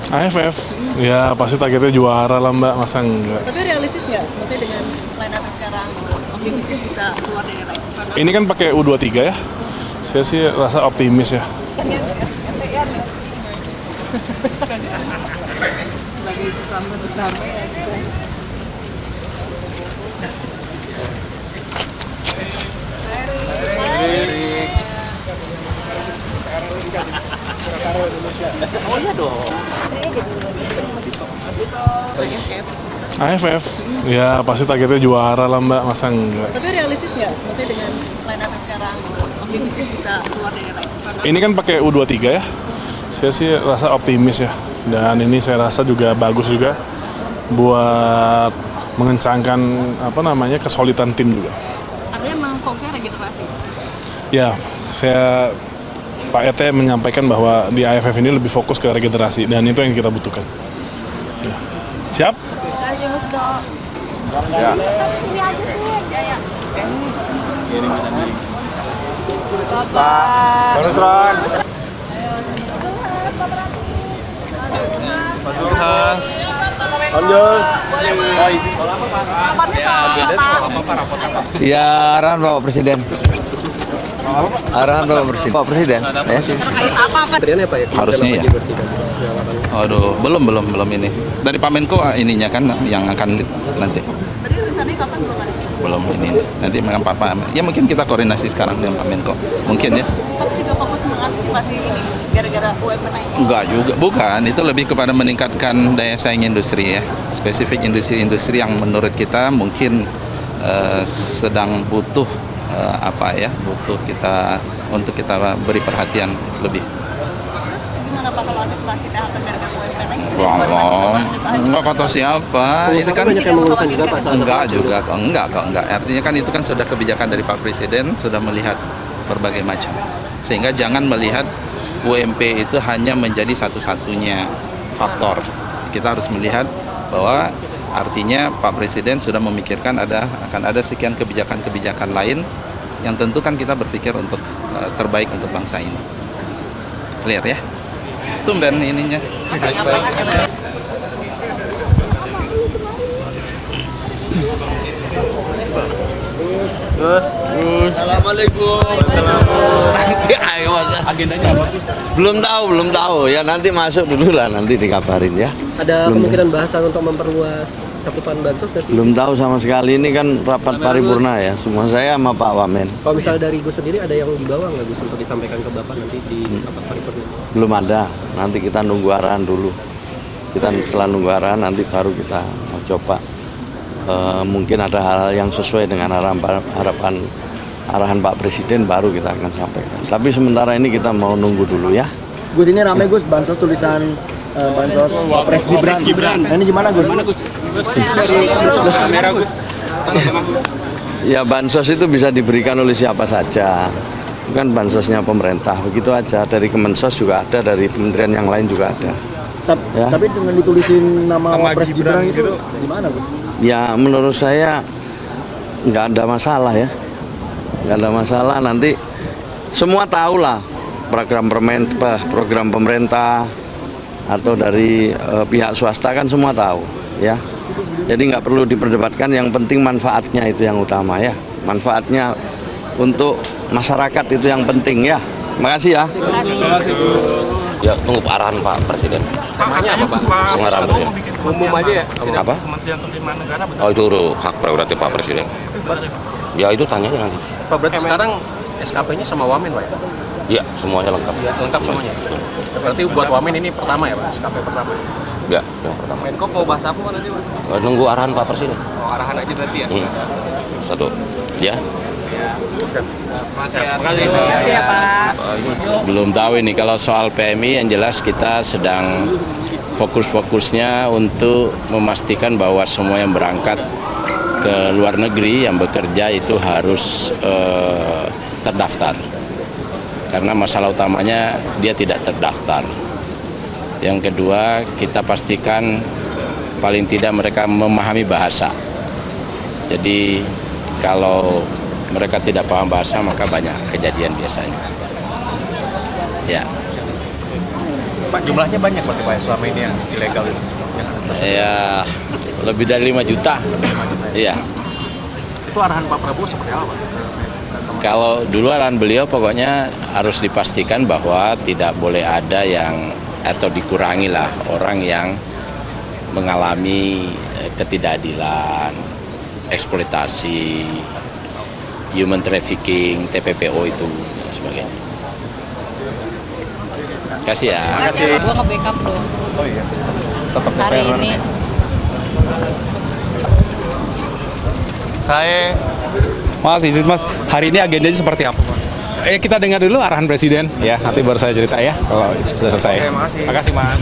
AFF, ya pasti targetnya juara lah Mbak, masa enggak. Tapi realistis nggak? Maksudnya dengan line up sekarang optimistis bisa keluar dari line up? Ini kan pakai U23 ya, saya sih rasa optimis ya. Sebagai sesama ya. Oh iya dong. AFF, ya pasti targetnya juara lah Mbak, masa enggak. Tapi realistis nggak? Maksudnya dengan line up sekarang optimistis bisa keluar dari line up? Ini kan pakai U23 ya, saya sih rasa optimis ya. Dan ini saya rasa juga bagus juga buat mengencangkan kesolidan tim juga. Artinya memang fokusnya regenerasi? Ya, Pak ET menyampaikan bahwa di AFF ini lebih fokus ke regenerasi dan itu yang kita butuhkan. Ya. Siap? Ya. Pak Zulhas. Ya, arahan Bapak Presiden. Arahan Bapak Presiden. Bapak Presiden. Ya. Terkait apa? Harusnya ya. Aduh, belum ini. Dari Pak Menko ininya kan yang akan nanti. Tadi rencananya kapan belum ada? Belum ini. Nanti dengan Pak ya mungkin kita koordinasi sekarang dengan Pak Menko. Mungkin ya. Tapi juga fokus mengantisipasi ini gara-gara UMP naik. Enggak juga, bukan. Itu lebih kepada meningkatkan daya saing industri ya. Spesifik industri-industri yang menurut kita mungkin sedang butuh butuh kita untuk kita beri perhatian lebih. Terus gimana Pak kalau antisipasi PHK gara-gara UMP naik? Enggak kata siapa. Ini kan banyak yang mengeluhkan juga Pak. enggak juga kok, enggak. Artinya kan itu kan sudah kebijakan dari Pak Presiden, sudah melihat berbagai macam. Sehingga jangan melihat UMP itu hanya menjadi satu-satunya faktor. Kita harus melihat bahwa artinya Pak Presiden sudah memikirkan akan ada sekian kebijakan-kebijakan lain yang tentu kan kita berpikir untuk terbaik untuk bangsa ini. Clear ya? Tumben ininya. Baik. Assalamualaikum. Nanti ayo Mas. Agendanya apa? Belum tahu. Ya nanti masuk dulu lah, nanti dikabarin ya. Ada kemungkinan bahasan untuk memperluas cakupan bansos nggak sih? Belum tahu sama sekali, ini kan rapat paripurna ya. Semua saya sama Pak Wamen. Kalau misalnya dari Gus sendiri ada yang dibawa nggak Gus untuk disampaikan ke Bapak nanti di rapat paripurna? Belum ada. Nanti kita nunggu arahan dulu. Kita setelah nunggu arahan nanti baru kita mau coba. Mungkin ada hal-hal yang sesuai dengan arahan Pak Presiden baru kita akan sampaikan. Tapi sementara ini kita mau nunggu dulu ya. Gus, ini rame Gus, bansos tulisan bansos Wapres Gibran. Nah, ini gimana Gus? Dari bansos kamera Gus. Ya bansos itu bisa diberikan oleh siapa saja. Bukan bansosnya pemerintah, begitu aja. Dari Kemensos juga ada, dari kementerian yang lain juga ada. Ya. Tapi dengan ditulisin nama Wapres Gibran itu gimana Gus? Ya menurut saya nggak ada masalah ya, nggak ada masalah. Nanti semua tahu lah program pemerintah atau dari pihak swasta kan semua tahu ya. Jadi nggak perlu diperdebatkan, yang penting manfaatnya itu yang utama ya. Manfaatnya untuk masyarakat itu yang penting ya. Makasih ya. Terima kasih Gus. Ya, tunggu arahan Pak Presiden. Makanya apa Pak? Arahan Presiden. Umum aja ya? Apa? Kementerian Penerimaan Negara betul? Oh, itu hak prerogatif Pak Presiden. Ya, itu tanyanya nanti. Pak, berarti sekarang SKP-nya sama Wamen Pak ya? Iya, semuanya lengkap. Ya, lengkap semuanya. Berarti buat Wamen ini pertama ya Pak, SKP pertama? Enggak, yang pertama. Menko mau bahas apa nanti Pak? Nunggu arahan Pak Presiden. Oh, arahan aja berarti ya? Satu. Ya. Belum tahu ini, kalau soal PMI yang jelas kita sedang fokus-fokusnya untuk memastikan bahwa semua yang berangkat ke luar negeri yang bekerja itu harus terdaftar. Karena masalah utamanya dia tidak terdaftar. Yang kedua, kita pastikan paling tidak mereka memahami bahasa. Jadi kalau mereka tidak paham bahasa maka banyak kejadian biasanya. Ya. Pak, jumlahnya banyak berarti Pak selama ini yang ilegal itu? Ya, lebih dari 5 juta. Iya. Itu arahan Pak Prabowo seperti apa, Pak? Kalau dulu arahan beliau pokoknya harus dipastikan bahwa tidak boleh ada yang atau dikurangi lah orang yang mengalami ketidakadilan, eksploitasi, human trafficking, TPPO itu dan sebagainya. Terima kasih ya. Gue nge-backup dong. Oh iya. Tetap Hari ini. Saya Mas, izin Mas, hari ini agendanya seperti apa Mas? kita dengar dulu arahan Presiden ya, nanti baru saya cerita ya kalau sudah selesai. Oke, makasih. Makasih Mas.